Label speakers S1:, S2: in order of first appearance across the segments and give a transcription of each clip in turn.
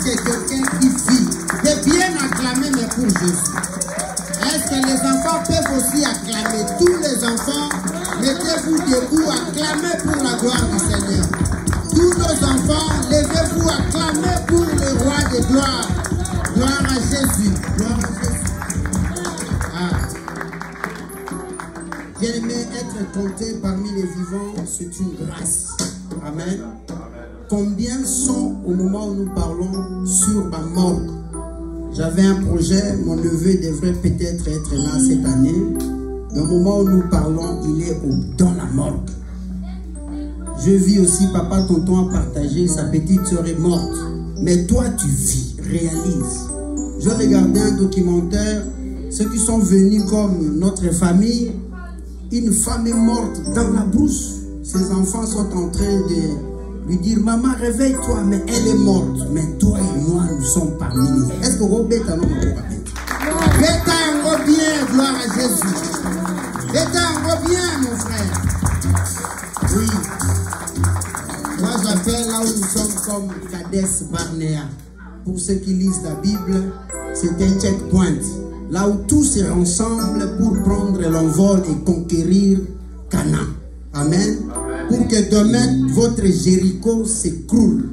S1: c'est quelqu'un qui vit. De bien acclamer, mais pour Jésus. Est-ce que les enfants peuvent aussi acclamer? Tous les enfants, mettez-vous debout, acclamez pour la gloire du Seigneur. Tous nos enfants, levez-vous, acclamez pour le roi de gloire. Gloire à Jésus. Gloire à Jésus. Ah. Bien-aimé, être compté parmi les vivants, c'est une grâce. Amen. Combien sont au moment où nous parlons sur ma morgue? J'avais un projet, mon neveu devrait peut-être être là cette année. Mais au moment où nous parlons, il est dans la morgue. Je vis aussi, papa, tonton a partagé, sa petite soeur est morte. Mais toi, tu vis, réalise. Je regardais un documentaire, ceux qui sont venus comme notre famille, une femme est morte dans la brousse. Ses enfants sont en train de lui dire, maman, réveille-toi, mais elle est morte. Mais toi et moi, nous sommes parmi nous. Est-ce que Robert a non? Bêta en bien, gloire à Jésus. Bêta en bien, mon frère. Oui. Moi, j'appelle là où nous sommes comme Kades Barnea. Pour ceux qui lisent la Bible, c'est un checkpoint. Là où tous se rassemblent pour prendre l'envol et conquérir Canaan. Amen. Pour que demain, votre Jéricho s'écroule.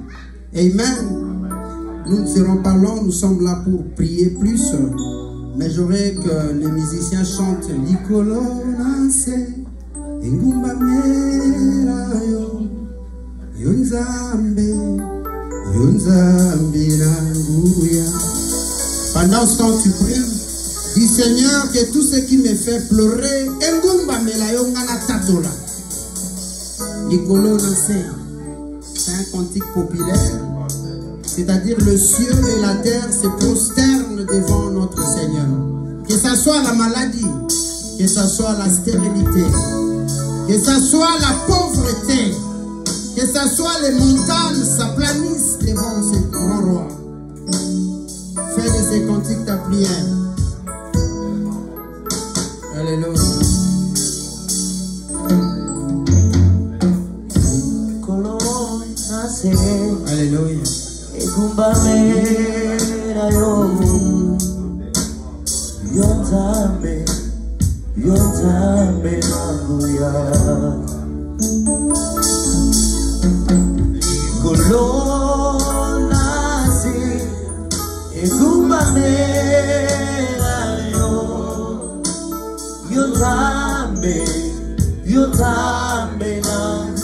S1: Amen. Nous ne serons pas longs, nous sommes là pour prier plus. Mais j'aurais que les musiciens chantent Likolonase, Engumba Merayo, Yunzambe, Yunzambe Nanguya. Pendant ce temps, tu pries, dis Seigneur, que tout ce qui me fait pleurer, Engumba Merayo Ngana Tatola. C'est un cantique populaire, c'est-à-dire le ciel et la terre se prosternent devant notre Seigneur. Que ce soit la maladie, que ce soit la stérilité, que ce soit la pauvreté, que ce soit les montagnes s'aplanissent devant ce grand roi. Fais de ces cantiques ta prière. Alléluia. Alléluia.
S2: Engumba Merayo, Yonzambe, Yonzambe Nanguya. Kolonasi, Engumba Merayo, Yonzambe, Yonzambe Nanguya.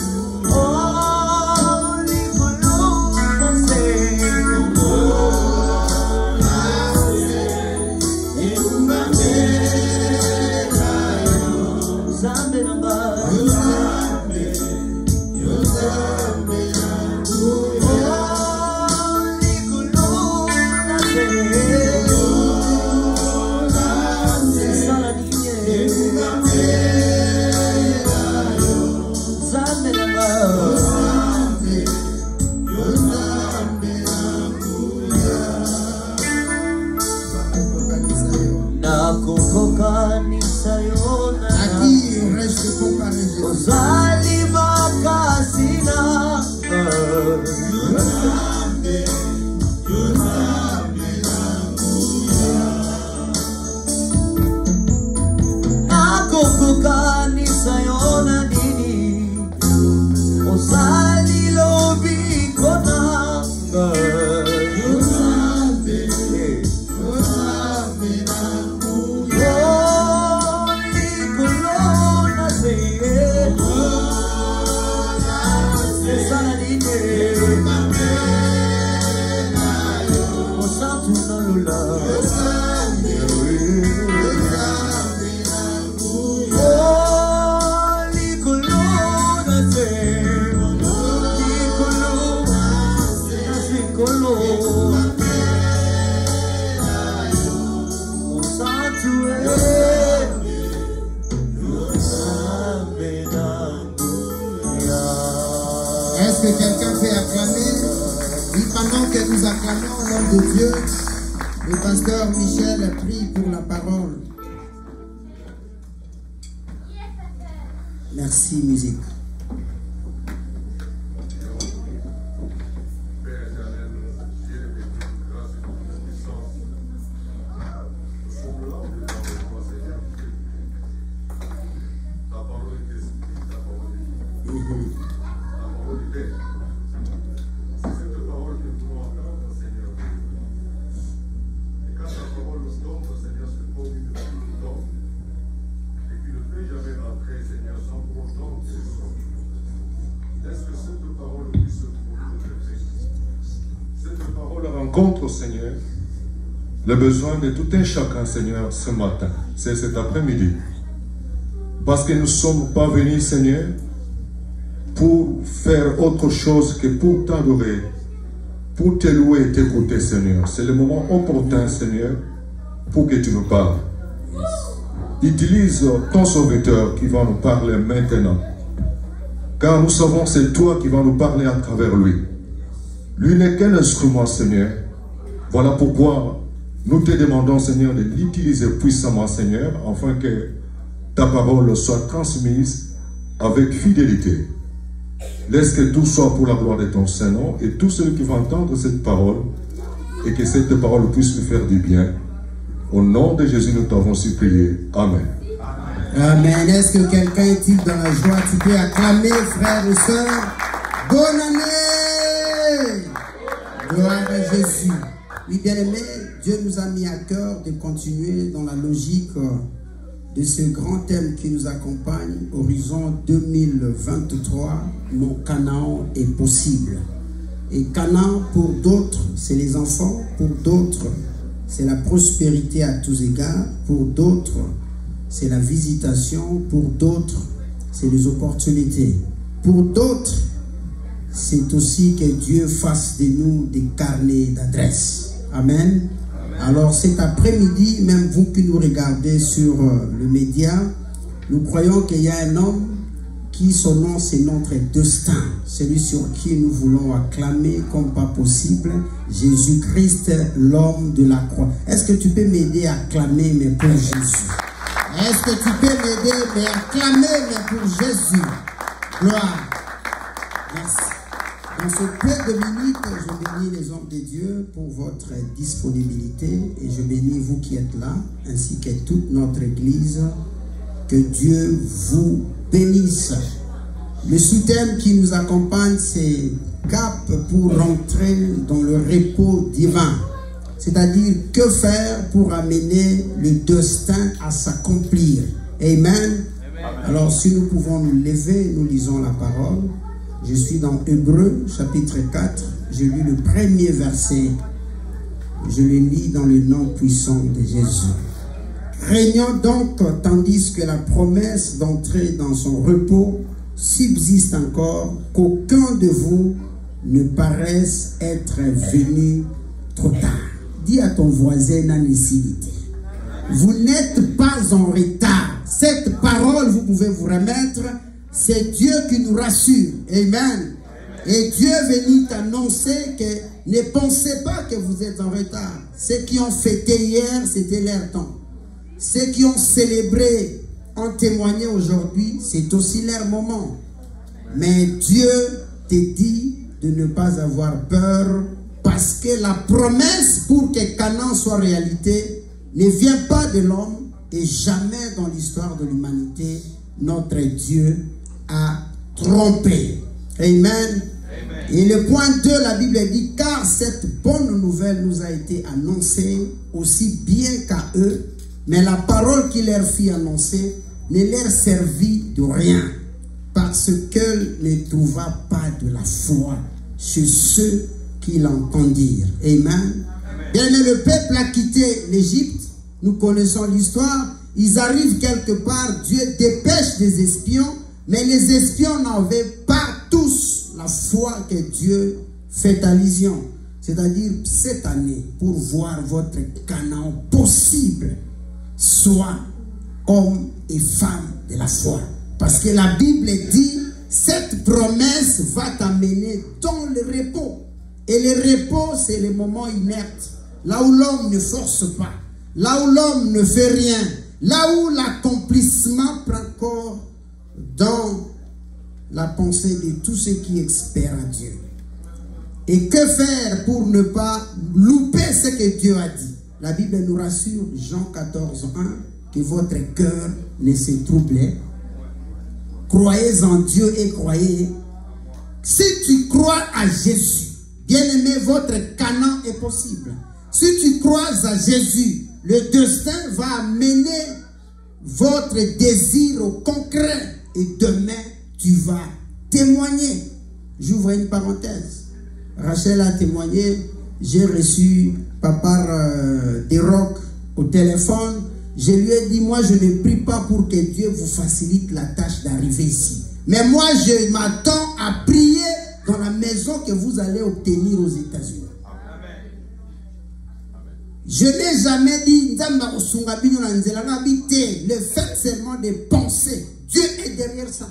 S1: Est-ce que quelqu'un peut acclamer? Oui, pendant que nous acclamons au nom de Dieu, le pasteur Michel prie pour la parole. Merci, musique.
S3: Père éternel, Dieu de béni, rencontres, Seigneur, les besoins de tout un chacun, Seigneur, ce matin. C'est cet après-midi. Parce que nous ne sommes pas venus, Seigneur, pour faire autre chose que pour t'adorer, pour te louer et t'écouter, Seigneur. C'est le moment opportun, Seigneur, pour que tu nous parles. Utilise ton serviteur qui va nous parler maintenant. Car nous savons que c'est toi qui vas nous parler à travers lui. Lui n'est qu'un instrument, Seigneur. Voilà pourquoi nous te demandons, Seigneur, de l'utiliser puissamment, Seigneur, afin que ta parole soit transmise avec fidélité. Laisse que tout soit pour la gloire de ton Saint-Nom et tous ceux qui vont entendre cette parole et que cette parole puisse nous faire du bien. Au nom de Jésus, nous t'avons supplié. Amen.
S1: Amen. Est-ce que quelqu'un est-il dans la joie? Tu peux acclamer, frères et sœurs. Bonne année! Gloire à Jésus. Oui, bien-aimés, Dieu nous a mis à cœur de continuer dans la logique de ce grand thème qui nous accompagne, Horizon 2023, mon Canaan est possible. Et Canaan, pour d'autres, c'est les enfants, pour d'autres, c'est la prospérité à tous égards, pour d'autres, c'est la visitation, pour d'autres, c'est les opportunités. Pour d'autres, c'est aussi que Dieu fasse de nous des carnets d'adresse. Amen. Alors cet après-midi, même vous qui nous regardez sur le média, nous croyons qu'il y a un homme qui son nom c'est notre destin, celui sur qui nous voulons acclamer comme pas possible, Jésus-Christ, l'homme de la croix. Est-ce que tu peux m'aider à acclamer mais pour Jésus? Est-ce que tu peux m'aider mais à acclamer mais pour Jésus? Gloire. Merci. Dans ce peu de minutes, je bénis les hommes de Dieu pour votre disponibilité et je bénis vous qui êtes là, ainsi que toute notre Église. Que Dieu vous bénisse. Le sous-thème qui nous accompagne, c'est Cap pour rentrer dans le repos divin. C'est-à-dire, que faire pour amener le destin à s'accomplir. Amen. Alors, si nous pouvons nous lever, nous lisons la parole. Je suis dans Hébreux, chapitre 4. Je lis le premier verset. Je le lis dans le nom puissant de Jésus. Régnons donc, tandis que la promesse d'entrer dans son repos subsiste encore, qu'aucun de vous ne paraisse être venu trop tard. Dis à ton voisin, Nanicilité, vous n'êtes pas en retard. Cette parole, vous pouvez vous remettre. C'est Dieu qui nous rassure. Amen. Et Dieu venu t'annoncer que ne pensez pas que vous êtes en retard. Ceux qui ont fêté hier, c'était leur temps. Ceux qui ont célébré, ont témoigné aujourd'hui, c'est aussi leur moment. Mais Dieu te dit de ne pas avoir peur parce que la promesse pour que Canaan soit réalité ne vient pas de l'homme et jamais dans l'histoire de l'humanité, notre Dieu a trompé. Amen. Et le point 2, la Bible dit, car cette bonne nouvelle nous a été annoncée aussi bien qu'à eux, mais la parole qui leur fit annoncer ne leur servit de rien, parce qu'elle ne trouva pas de la foi chez ceux qui l'entendirent. Amen. Bien, mais le peuple a quitté l'Égypte, nous connaissons l'histoire, ils arrivent quelque part, Dieu dépêche des espions, mais les espions n'avaient pas tous la foi que Dieu fait allusion. C'est-à-dire, cette année, pour voir votre Canaan possible, soit homme et femme de la foi. Parce que la Bible dit, cette promesse va t'amener dans le repos. Et le repos, c'est le moment inerte. Là où l'homme ne force pas. Là où l'homme ne fait rien. Là où l'accomplissement prend corps dans la pensée de tous ceux qui espèrent à Dieu. Et que faire pour ne pas louper ce que Dieu a dit? La Bible nous rassure, Jean 14, 1, que votre cœur ne se trouble. Croyez en Dieu et croyez. Si tu crois à Jésus, bien-aimé, votre Canaan est possible. Si tu crois à Jésus, le destin va amener votre désir au concret. Et demain, tu vas témoigner. J'ouvre une parenthèse. Rachel a témoigné j'ai reçu Papa Desroques au téléphone. Je lui ai dit, moi je ne prie pas pour que Dieu vous facilite la tâche d'arriver ici. Mais moi je m'attends à prier dans la maison que vous allez obtenir aux États-Unis. Je n'ai jamais dit, le fait seulement de penser, Dieu est derrière ça.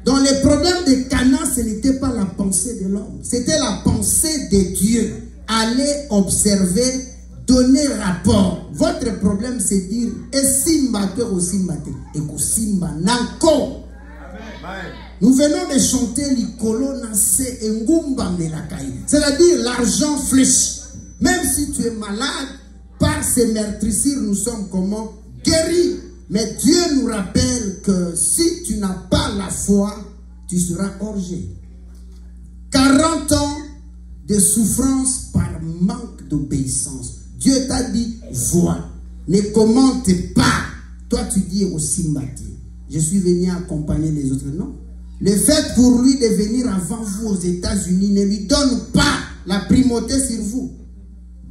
S1: Dans les problèmes de Cana, ce n'était pas la pensée de l'homme, c'était la pensée de Dieu. Allez observer, donner rapport. Votre problème, c'est dire, et simba ou simbate, et ko simba nanko. Nous venons de chanter l'ikolo nase engumba melakai. C'est-à-dire l'argent fléchi. Même si tu es malade, par ces meurtrissures, nous sommes comment? Guéris. Mais Dieu nous rappelle que si tu n'as pas la foi, tu seras orgé. 40 ans de souffrance par manque d'obéissance. Dieu t'a dit, vois, ne commente pas. Toi, tu dis au Simbati, je suis venu accompagner les autres. Non. Le fait pour lui de venir avant vous aux États-Unis ne lui donne pas la primauté sur vous.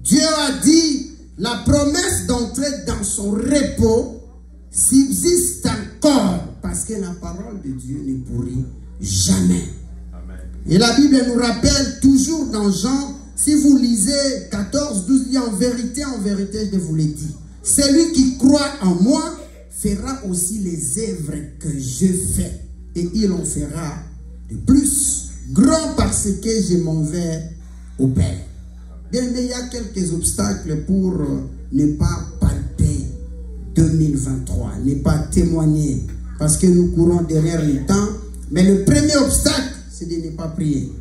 S1: Dieu a dit, la promesse d'entrer dans son repos subsiste encore, parce que la parole de Dieu ne pourrit jamais. Amen. Et la Bible nous rappelle toujours dans Jean, si vous lisez 14, 12, dit en vérité, je vous l'ai dit, celui qui croit en moi fera aussi les œuvres que je fais, et il en fera de plus grand parce que je m'en vais au Père. Il y a quelques obstacles pour ne pas palper 2023, ne pas témoigner, parce que nous courons derrière le temps. Mais le premier obstacle, c'est de ne pas prier.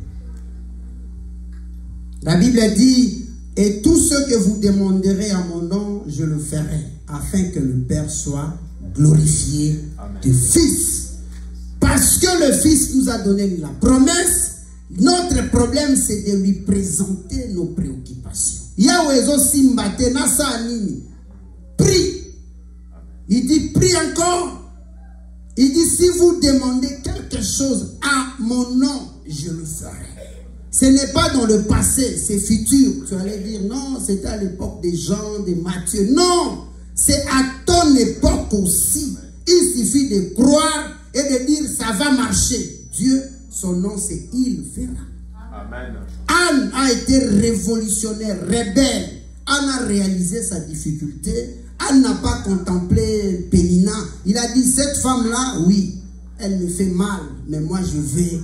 S1: La Bible dit, et tout ce que vous demanderez à mon nom, je le ferai, afin que le Père soit glorifié du Fils. Parce que le Fils nous a donné la promesse. Notre problème, c'est de lui présenter nos préoccupations. Prie. Il dit, prie encore. Il dit, si vous demandez quelque chose à mon nom, je le ferai. Ce n'est pas dans le passé, c'est futur. Tu allais dire, non, c'était à l'époque des Jean, des Matthieu. Non, c'est à ton époque aussi. Il suffit de croire et de dire, ça va marcher. Dieu, son nom, c'est il fera. Amen. Anne a été révolutionnaire, rebelle. Anne a réalisé sa difficulté. Anne n'a pas contemplé Pénina. Il a dit, cette femme-là, oui, elle me fait mal, mais moi je vais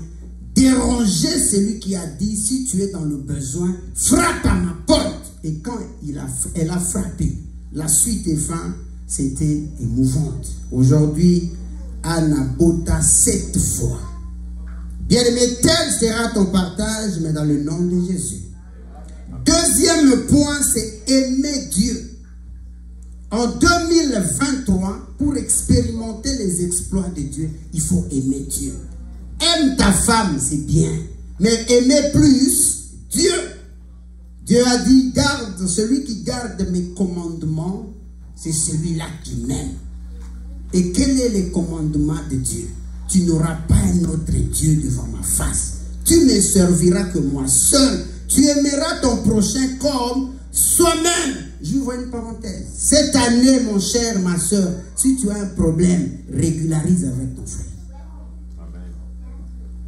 S1: déranger celui qui a dit, si tu es dans le besoin, frappe à ma porte. Et quand elle a frappé, la suite des fins, c'était émouvante. Aujourd'hui, Anne a bota 7 fois. Bien-aimé, tel sera ton partage, mais dans le nom de Jésus. Deuxième point, c'est aimer Dieu. En 2023, pour expérimenter les exploits de Dieu, il faut aimer Dieu. Aime ta femme, c'est bien. Mais aimer plus Dieu. Dieu a dit, garde, celui qui garde mes commandements, c'est celui-là qui m'aime. Et quel est le commandement de Dieu? Tu n'auras pas un autre Dieu devant ma face. Tu ne serviras que moi seul. Tu aimeras ton prochain comme soi-même. Je vous vois une parenthèse. Cette année, mon cher, ma soeur, si tu as un problème, régularise avec ton frère.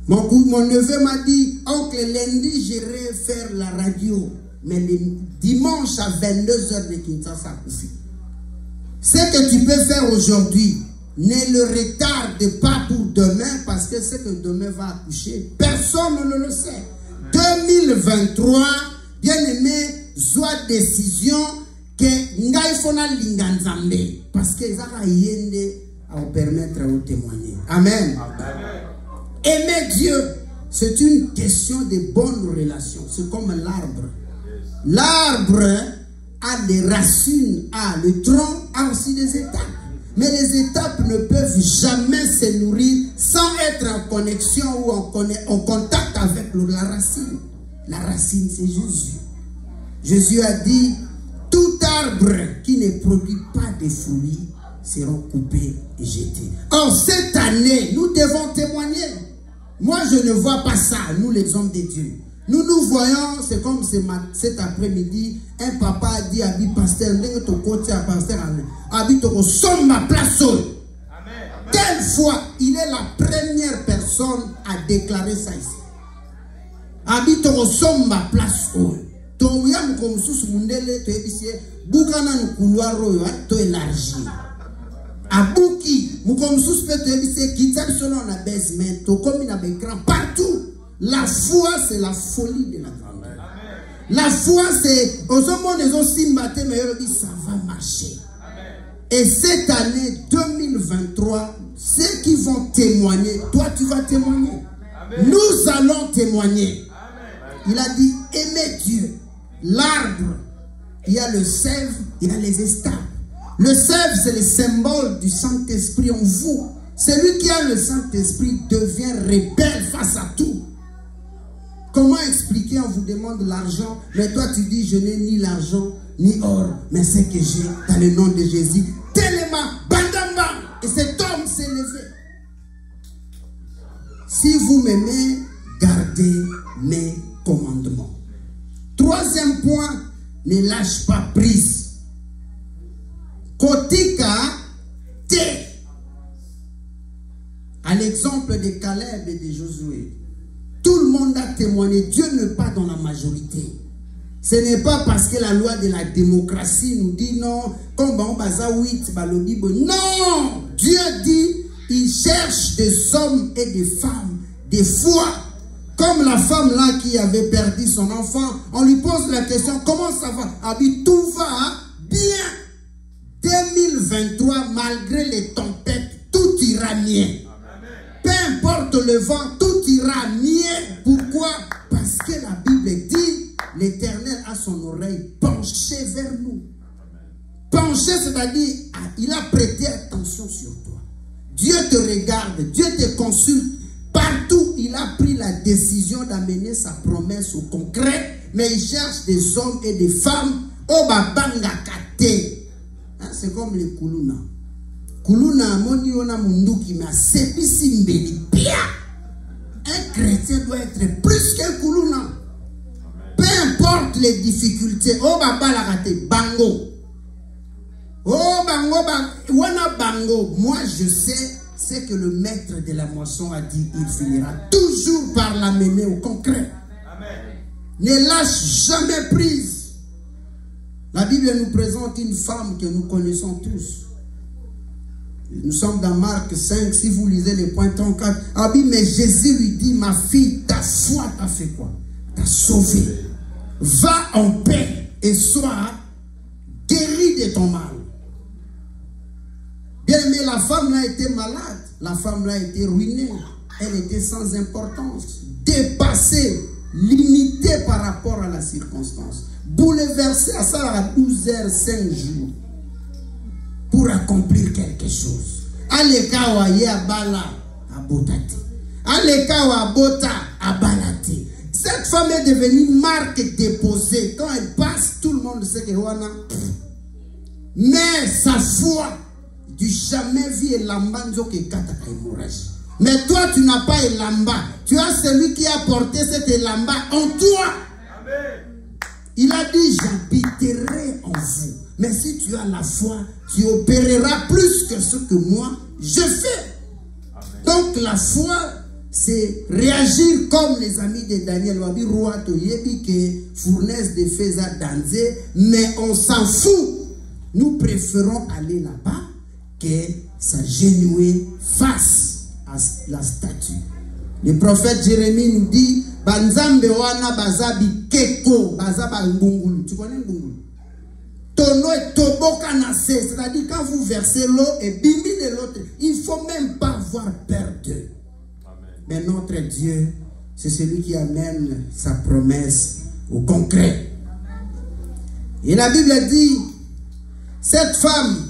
S1: Mon neveu m'a dit, oncle, lundi, j'irai faire la radio. Mais le dimanche à 22h de Kinshasa, ce que tu peux faire aujourd'hui, ne le retarde pas pour demain, parce que ce que demain va accoucher, personne ne le sait. 2023, bien aimé, soit décision que ngai fona linganzambe, parce que ça va yende à permettre à témoigner. Amen. Amen. Aimer Dieu, c'est une question de bonnes relations. C'est comme l'arbre. L'arbre a des racines, a le tronc, a aussi des étapes. Mais les étapes ne peuvent jamais se nourrir sans être en connexion ou en contact avec la racine. La racine, c'est Jésus. Jésus a dit, tout arbre qui ne produit pas de fruits seront coupés et jetés. Or, cette année, nous devons témoigner. Moi, je ne vois pas ça, nous les hommes de Dieu. Nous nous voyons, c'est comme cet après-midi, un papa a dit à pasteur, somme ma place. Telle fois, il est la première personne à déclarer ça ici. Habite somme ma place. Toyam comme sous mundele, tu es ici, boukana nous couloir, tu élargi. Abouki, nous comme sous peut tu es ici, qui tape selon la baisse, mais tu comme il a écran partout. La foi, c'est la folie de la grandeur. La foi, c'est aux hommes les aussi matin, mais ça va marcher. Et cette année 2023, ceux qui vont témoigner, toi tu vas témoigner. Nous allons témoigner. Il a dit, aimez Dieu. L'arbre, il y a le sève, il y a les estables. Le sève, c'est le symbole du Saint-Esprit en vous. Celui qui a le Saint-Esprit devient rebelle face à tout. Comment expliquer, on vous demande l'argent, mais toi tu dis, je n'ai ni l'argent, ni or, mais ce que j'ai dans le nom de Jésus. Tellement, bandamba, et cet homme s'est levé. Si vous m'aimez, gardez mes commandements. Troisième point, ne lâche pas prise. Kotika te. À l'exemple de Caleb et de Josué. Tout le monde a témoigné. Dieu n'est pas dans la majorité. Ce n'est pas parce que la loi de la démocratie nous dit non. Comme on basa 8, non. Dieu dit, il cherche des hommes et des femmes, des foi. Comme la femme là qui avait perdu son enfant, on lui pose la question, comment ça va? Ah oui, tout va bien. 2023, malgré les tempêtes, tout ira bien. Peu importe le vent, tout ira mieux. Pourquoi? Parce que la Bible dit, l'Éternel a son oreille penchée vers nous. Penchée, c'est-à-dire, il a prêté attention sur toi. Dieu te regarde, Dieu te consulte. Partout, il a pris la décision d'amener sa promesse au concret, mais il cherche des hommes et des femmes. C'est comme les Kuluna. Kuluna moniona munduki ma sepisi mbeli pia. Un chrétien doit être plus qu'un Kuluna. Peu importe les difficultés. Oh baba la gâté bango. Oh bango wana bango. Moi je sais ce que le maître de la moisson a dit. Il finira toujours par l'amener au concret. Amen. Ne lâche jamais prise. La Bible nous présente une femme que nous connaissons tous. Nous sommes dans Marc 5, si vous lisez les points 34. Ah oui, mais Jésus lui dit, ma fille, ta foi t'a fait quoi? T'a sauvé. Va en paix et sois guéri de ton mal. Bien aimé, la femme là était malade. La femme là était ruinée. Elle était sans importance. Dépassée, limitée par rapport à la circonstance. Bouleversée à ça à 12 heures, 5 jours. Pour accomplir quelque chose. Alekawa ye abala abotati. Alekawa abota abalati. Cette femme est devenue marque déposée. Quand elle passe, tout le monde sait que Wana. Mais sa foi, du jamais vu Elamba nzoke kataka hémorragie. Mais toi, tu n'as pas Elamba. Tu as celui qui a porté cet Elamba en toi. Amen. Il a dit, j'habiterai en vous. Mais si tu as la foi, tu opéreras plus que ce que moi, je fais. Amen. Donc la foi, c'est réagir comme les amis de Daniel. Wabi roi toyebi que fournaise de feza danser, mais on s'en fout. Nous préférons aller là-bas que s'agenouiller face à la statue. Le prophète Jérémie nous dit, Banzambe wana bazabi keko, bazaba ngungulu. Tu connais ngungulu? Tono et toboka nase, c'est-à-dire quand vous versez l'eau et bimbi de l'autre, il ne faut même pas avoir peur d'eux. Mais notre Dieu, c'est celui qui amène sa promesse au concret. Et la Bible dit, cette femme,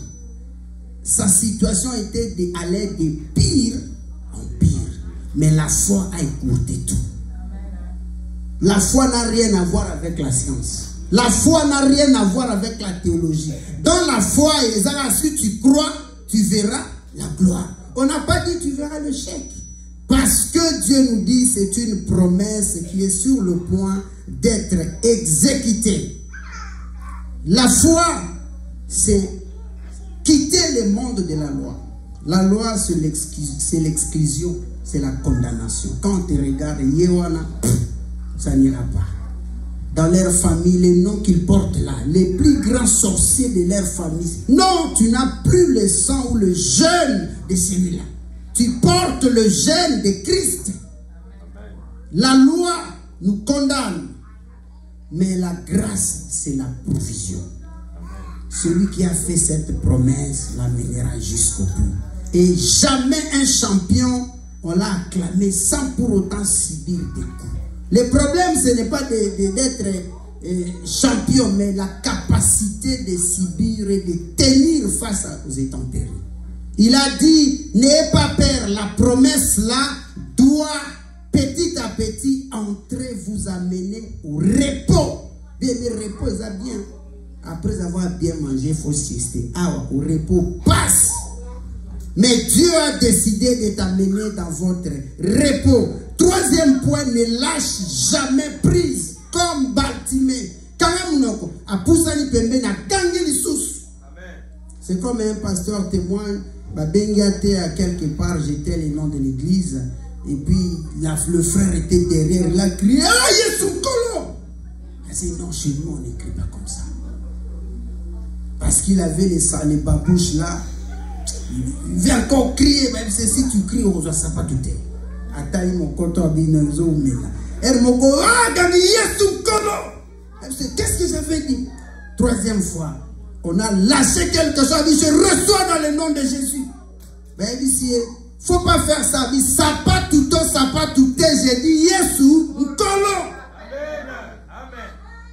S1: sa situation était d'aller de pire en pire. Mais la foi a écourté tout. La foi n'a rien à voir avec la science. La foi n'a rien à voir avec la théologie. Dans la foi, si tu crois, tu verras la gloire. On n'a pas dit tu verras le chèque. Parce que Dieu nous dit c'est une promesse qui est sur le point d'être exécutée. La foi, c'est quitter le monde de la loi. La loi, c'est l'exclusion, c'est la condamnation. Quand on te regarde, Yewana, ça n'ira pas. Dans leur famille, les noms qu'ils portent là, les plus grands sorciers de leur famille. Non, tu n'as plus le sang ou le jeûne de celui-là. Tu portes le jeûne de Christ. La loi nous condamne, mais la grâce, c'est la provision. Celui qui a fait cette promesse l'amènera jusqu'au bout. Et jamais un champion, on l'a acclamé sans pour autant subir des coups. Le problème, ce n'est pas d'être champion, mais la capacité de subir et de tenir face aux intempéries. Il a dit, n'ayez pas peur, la promesse là doit petit à petit entrer, vous amener au repos. Bien, le repos, ça bien. Après avoir bien mangé, il faut siester. Ah, au repos, passe. Mais Dieu a décidé de t'amener dans votre repos. Troisième point, ne lâche jamais prise. Comme Bartimée. C'est comme un pasteur témoigne. À quelque part, j'étais le nom de l'église. Et puis, le frère était derrière. Il a crié, ah, Yesu Kolo. Il a dit, non, chez nous, on n'écrit pas comme ça. Parce qu'il avait les babouches là. Il vient encore crier, même si tu cries, on ne sait pas tout est. Attends, mon compteur binozo, mais là. Elle m'a dit, ah, Gani, Yesu Kolo. Qu'est-ce que ça veut dire? Troisième fois, on a lâché quelque chose. Il dit, je reçois dans le nom de Jésus. Ben, il dit, il ne faut pas faire ça. Il dit, ça pas tout, j'ai dit, Yesu Kolo.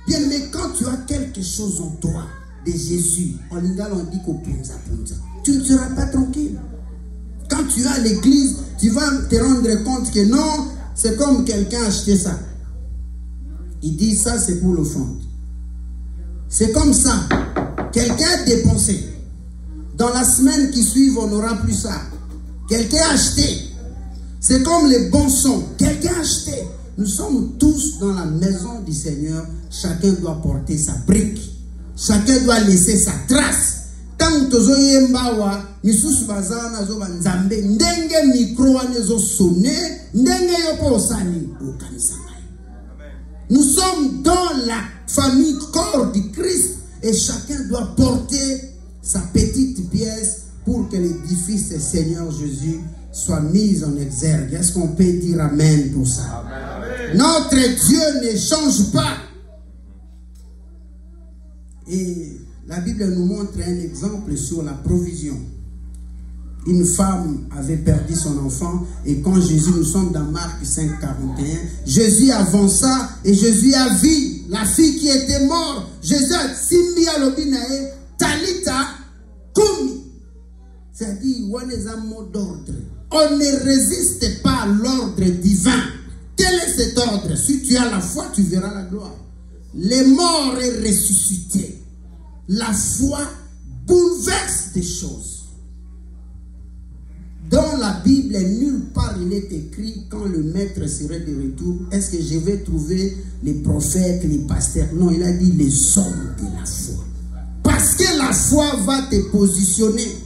S1: Bien, mais quand tu as quelque chose en toi, de Jésus, en Lingala on dit qu'au punza, tu ne seras pas tranquille. Quand tu as l'église, tu vas te rendre compte que non, c'est comme quelqu'un a acheté ça. Il dit ça, c'est pour l'offrande. C'est comme ça. Quelqu'un a dépensé. Dans la semaine qui suit, on n'aura plus ça. Quelqu'un a acheté. C'est comme les bons sons. Quelqu'un a acheté. Nous sommes tous dans la maison du Seigneur. Chacun doit porter sa brique. Chacun doit laisser sa trace. Tant que vous avez mbawa, misusu bazana zo banzambe, ndenge micro anezo sonné, ndenge yopo osani au kanisa. Nous sommes dans la famille corps du Christ et chacun doit porter sa petite pièce pour que l'édifice du Seigneur Jésus soit mis en exergue. Est-ce qu'on peut dire amen pour ça? Amen. Notre Dieu ne change pas. Et la Bible nous montre un exemple sur la provision. Une femme avait perdu son enfant et quand Jésus, nous sommes dans Marc 5, 41, Jésus avança et Jésus a vu la fille qui était morte. Jésus a simbi à l'obinae, talita kumi. C'est-à-dire, on ne résiste pas à l'ordre divin. Quel est cet ordre? Si tu as la foi, tu verras la gloire. Les morts est ressuscité. La foi bouleverse des choses. Dans la Bible, nulle part il est écrit quand le maître serait de retour, est-ce que je vais trouver les prophètes, les pasteurs? Non, il a dit les hommes de la foi. Parce que la foi va te positionner.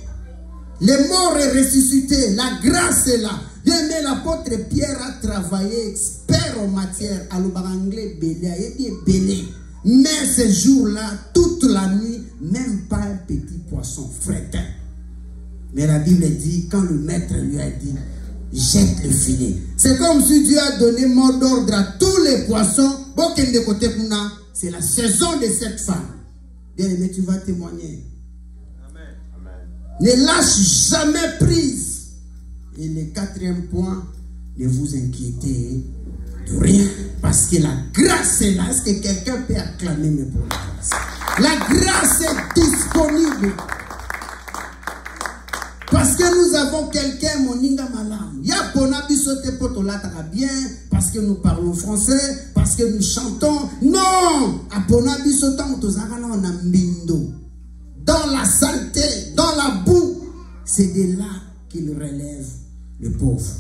S1: Les morts est ressuscité, la grâce est là. Bien, mais l'apôtre Pierre a travaillé expert en matière. À l'anglais, belé. Mais ce jour-là, toute la nuit, même pas un petit poisson frétin. Mais la Bible dit, quand le maître lui a dit, jette le filet. C'est comme si Dieu a donné mot d'ordre à tous les poissons. C'est la saison de cette femme. Bien aimé, tu vas témoigner. Amen. Ne lâche jamais prise. Et le quatrième point, ne vous inquiétez de rien. Parce que la grâce est là. Est-ce que quelqu'un peut acclamer mes pour la grâce? La grâce est disponible. Parce que nous avons quelqu'un, moninga malam. Ya pona bisote potolata bien, parce que nous parlons français, parce que nous chantons. Non! Apona bisote motozakana on a mbindo. Dans la saleté, dans la boue, c'est de là qu'il relève le pauvre.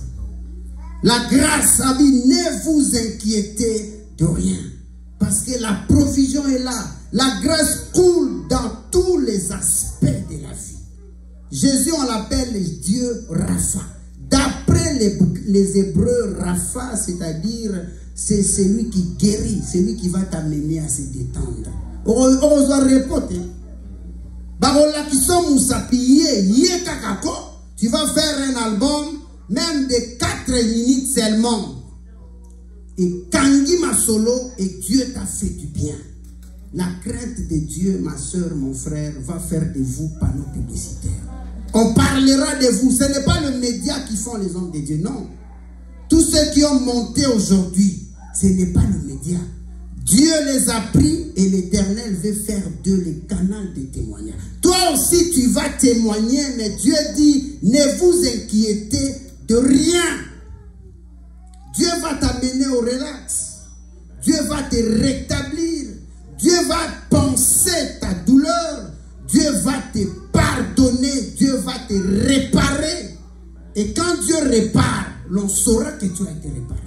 S1: La grâce a dit, ne vous inquiétez de rien. Parce que la provision est là. La grâce coule dans tous les aspects de la vie. Jésus, on l'appelle Dieu Rapha. D'après les Hébreux, Rapha, c'est-à-dire, c'est celui qui guérit, celui qui va t'amener à se détendre. On doit répéter. Tu vas faire un album, même de 4 minutes seulement. Et Kangi ma solo, et Dieu t'a fait du bien. La crainte de Dieu, ma soeur, mon frère, va faire de vous panneaux publicitaires. On parlera de vous. Ce n'est pas le média qui font les hommes de Dieu, non. Tous ceux qui ont monté aujourd'hui, ce n'est pas le média. Dieu les a pris et l'Éternel veut faire d'eux les canaux de témoignage. Toi aussi, tu vas témoigner, mais Dieu dit, ne vous inquiétez de rien. Dieu va t'amener au relax. Dieu va te rétablir. Dieu va penser ta douleur. Dieu va te pardonner. Dieu va te réparer. Et quand Dieu répare, l'on saura que tu as été réparé.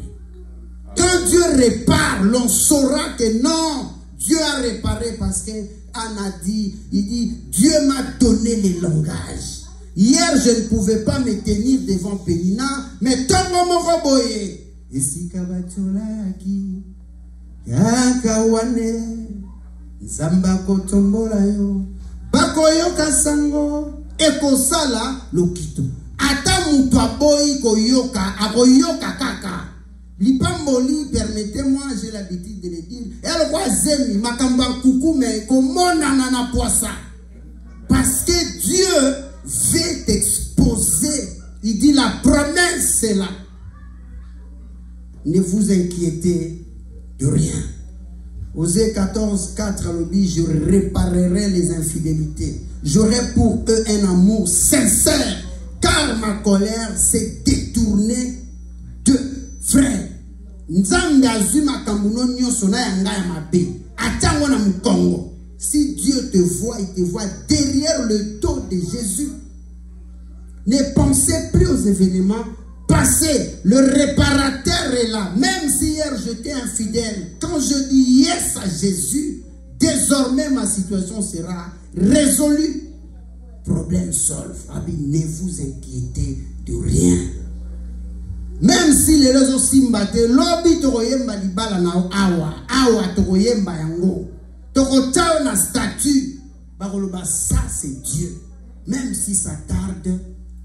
S1: Quand Dieu répare, l'on saura que non, Dieu a réparé parce que Anna dit, il dit, Dieu m'a donné les langages. Hier, je ne pouvais pas me tenir devant Pénina, mais Tongo Moroboye. Et si Kabatolaki, Yakawane, Zamba Kotombola yo, Bakoyo Kasango, Ekosala, Lokito. Ata Mutwaboy Koyoka, Aboyoka Kaka. L'ipamboli, permettez-moi, j'ai l'habitude de le dire. Elle voit Zemi, Makamba Koukou, mais comment nanana poissa. Parce que Dieu veut t'exposer. Il dit la promesse c'est là. Ne vous inquiétez de rien. Osée 14, 4 le dit, je réparerai les infidélités. J'aurai pour eux un amour sincère, car ma colère s'est détournée de frère. Si Dieu te voit, il te voit derrière le dos de Jésus. Ne pensez plus aux événements passés. Le réparateur est là. Même si hier j'étais infidèle, quand je dis yes à Jésus, désormais ma situation sera résolue. Problème solve. Ne vous inquiétez de rien. Même si les réseaux simbate, lobby tokoyemba libala na awa tokoyemba yango, tokotao na statut, bakoloba ça c'est Dieu. Même si ça tarde,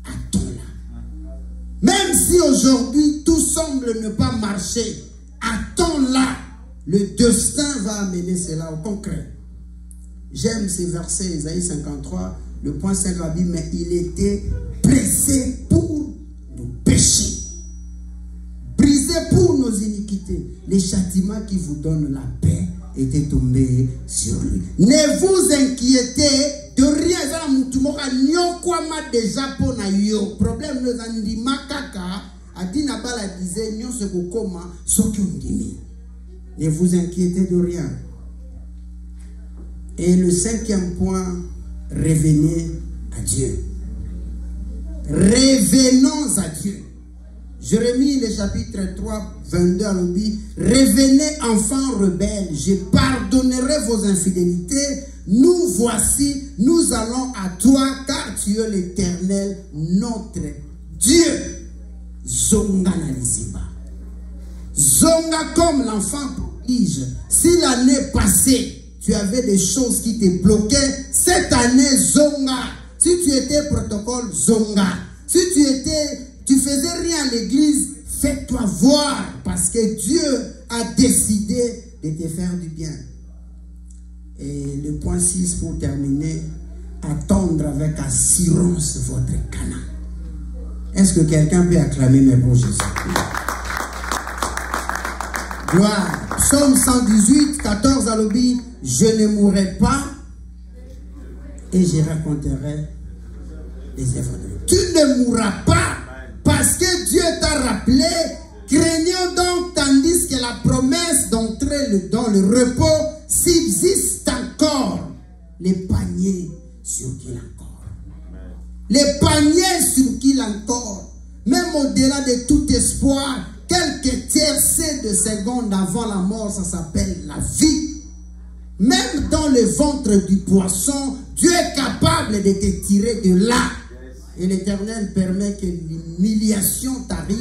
S1: attends-la. Même si aujourd'hui tout semble ne pas marcher, attends-la. Le destin va amener cela au concret. J'aime ces versets, Isaïe 53, le point 5 a dit, mais il était pressé pour nos péchés. Brisé pour nos iniquités. Les châtiments qui vous donnent la paix étaient tombés sur lui. Ne vous inquiétez de rien. Problème ne vous inquiétez de rien. Et le 5e point, revenez à Dieu. Revenons à Dieu. Jérémie, le chapitre 3, 22 à l'objet. Revenez, enfants rebelles, je pardonnerai vos infidélités. Nous voici, nous allons à toi, car tu es l'Éternel, notre Dieu. Zonga Naliziba. Zonga comme l'enfant prodige. Si l'année passée, tu avais des choses qui te bloquaient, cette année, Zonga. Si tu étais protocole, Zonga. Si tu faisais rien à l'église, fais-toi voir, parce que Dieu a décidé de te faire du bien. Et le point 6 pour terminer, attendre avec assurance votre Canaan. Est-ce que quelqu'un peut acclamer mes beaux Jésus? Gloire. Psaume 118, 14 à l'objet, je ne mourrai pas et je raconterai les œuvres de Dieu. Tu ne mourras pas parce que Dieu t'a rappelé. Craignons donc, tandis que la promesse d'entrer dans le repos subsiste encore. Les paniers sur qui encore. Les paniers sur qui encore. même au-delà de tout espoir, quelques tiercés de secondes avant la mort, ça s'appelle la vie. Même dans le ventre du poisson, Dieu est capable de te tirer de là. Et l'Éternel permet que l'humiliation t'arrive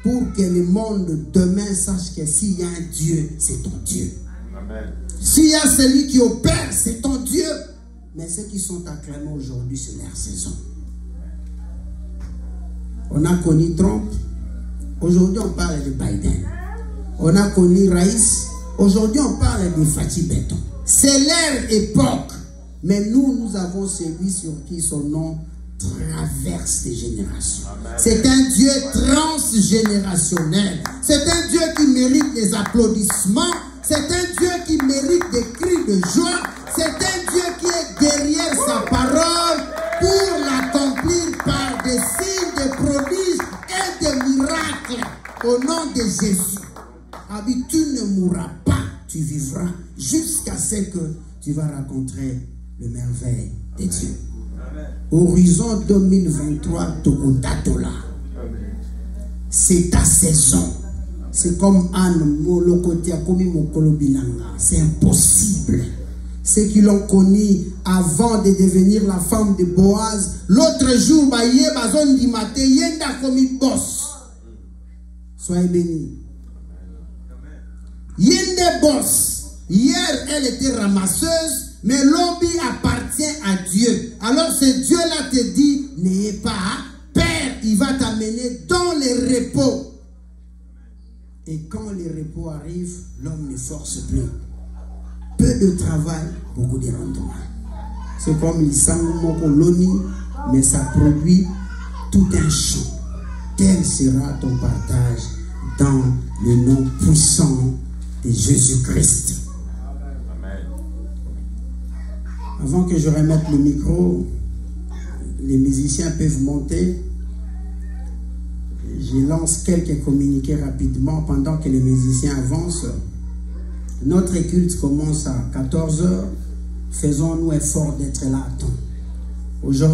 S1: pour que le monde demain sache que s'il y a un Dieu, c'est ton Dieu.
S3: Amen.
S1: S'il y a celui qui opère, c'est ton Dieu. Mais ceux qui sont acclamés aujourd'hui, c'est leur saison. On a connu Trump. Aujourd'hui, on parle de Biden. On a connu Raïs. Aujourd'hui, on parle de Fatih Béton. C'est leur époque. Mais nous avons celui sur qui son nom traverse les générations. C'est un Dieu transgénérationnel. C'est un Dieu qui mérite les applaudissements. C'est un Dieu qui mérite des cris de joie. C'est un Dieu qui est derrière sa parole pour l'accomplir par des signes, des prodiges et des miracles. Au nom de Jésus. Abi, tu ne mourras pas, tu vivras jusqu'à ce que tu vas rencontrer le merveille de Dieu. Horizon 2023, Tokotatola. C'est ta saison. C'est comme Anne Molokotia, comme Mokolo Bilanga. C'est impossible. Ceux qui l'ont connu avant de devenir la femme de Boaz, l'autre jour, yenda comme boss. Soyez bénis. Yende boss. Hier, elle était ramasseuse. Mais l'objet appartient à Dieu. Alors ce Dieu-là te dit, n'ayez pas peur, il va t'amener dans les repos. Et quand les repos arrivent, l'homme ne force plus. Peu de travail, beaucoup de rendement. C'est comme l'Isang Loni, mais ça produit tout un champ. Tel sera ton partage dans le nom puissant de Jésus-Christ. Avant que je remette le micro, les musiciens peuvent monter. Je lance quelques communiqués rapidement pendant que les musiciens avancent. Notre culte commence à 14 h. Faisons-nous effort d'être là à temps. Aujourd'hui,